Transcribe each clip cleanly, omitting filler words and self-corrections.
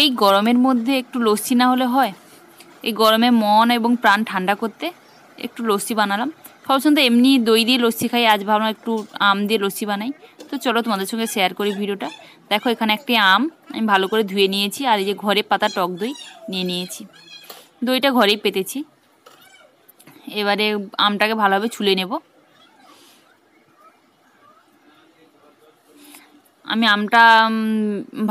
এই গরমের মধ্যে একটু লস্যি না হলে হয়? এই গরমে মন এবং প্রাণ ঠান্ডা করতে একটু লস্যি বানালাম। সবসময় তো এমনি দই দিয়ে লস্যি খাই, আজ ভাবলাম একটু আম দিয়ে লস্যি বানাই। তো চলো তোমাদের সঙ্গে শেয়ার করি ভিডিওটা। দেখো এখানে একটি আম আমি ভালো করে ধুয়ে নিয়েছি, আর এই যে ঘরে পাতা টক দই নিয়ে নিয়েছি। দইটা ঘরেই পেতেছি। এবারে আমটাকে ভালোভাবে ছুলে নেব। আমি আমটা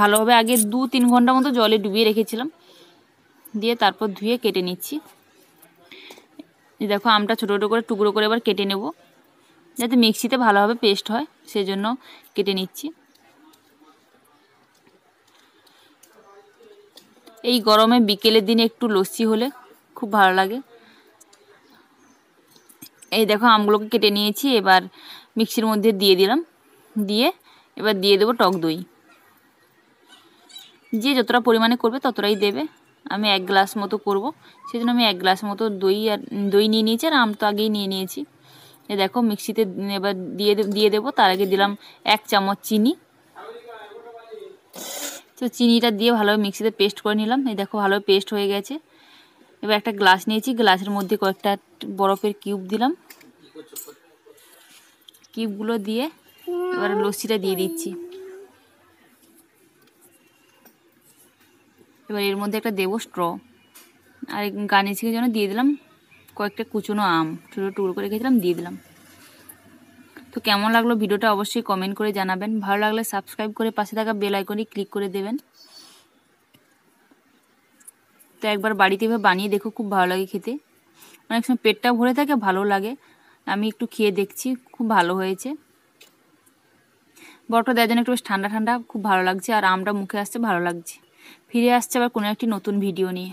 ভালোভাবে আগে 2-3 ঘন্টা মতো জলে ডুবিয়ে রেখেছিলাম, দিয়ে তারপর ধুয়ে কেটে নিচ্ছি। দেখো আমটা ছোটো ছোটো করে টুকরো করে এবার কেটে নেব, যাতে মিক্সিতে ভালোভাবে পেস্ট হয়, সেজন্য কেটে নিচ্ছি। এই গরমে বিকেলের দিনে একটু লস্যি হলে খুব ভালো লাগে। এই দেখো আমগুলোকে কেটে নিয়েছি, এবার মিক্সির মধ্যে দিয়ে দিলাম, দিয়ে এবার দিয়ে দেবো টক দই। যে যতটা পরিমাণে করবে ততটাই দেবে। আমি 1 গ্লাস মতো করব, সেজন্য আমি 1 গ্লাস মতো দই নিয়ে নিয়েছি, আর আম তো আগেই নিয়ে নিয়েছি। এই দেখো মিক্সিতে এবার দিয়ে দেবো। তার আগে দিলাম 1 চামচ চিনি। তো চিনিটা দিয়ে ভালোভাবে মিক্সিতে পেস্ট করে নিলাম। এই দেখো ভালোভাবে পেস্ট হয়ে গেছে। এবার একটা গ্লাস নিয়েছি, গ্লাসের মধ্যে কয়েকটা বরফের কিউব দিলাম। কিউবগুলো দিয়ে এবার লস্যিটা দিয়ে দিচ্ছি। এবার এর মধ্যে একটা দেবো স্ট্র, আর গার্নিশিংয়ের জন্য দিয়ে দিলাম কয়েকটা কুচনো আম, ছোটো টুকরো করে রেখেছিলাম, দিয়ে দিলাম। তো কেমন লাগলো ভিডিওটা অবশ্যই কমেন্ট করে জানাবেন। ভালো লাগলে সাবস্ক্রাইব করে পাশে থাকা বেল আইকনে ক্লিক করে দেবেন। তো একবার বাড়িতে এভাবে বানিয়ে দেখো, খুব ভালো লাগে খেতে। অনেক সময় পেটটা ভরে থাকে, ভালো লাগে। আমি একটু খেয়ে দেখছি, খুব ভালো হয়েছে। বরফটা দেওয়ার জন্য একটু বেশ ঠান্ডা ঠান্ডা, খুব ভালো লাগছে, আর আমটা মুখে আসছে, ভালো লাগছে। ফিরে আসছে আবার কোনো একটি নতুন ভিডিও নিয়ে।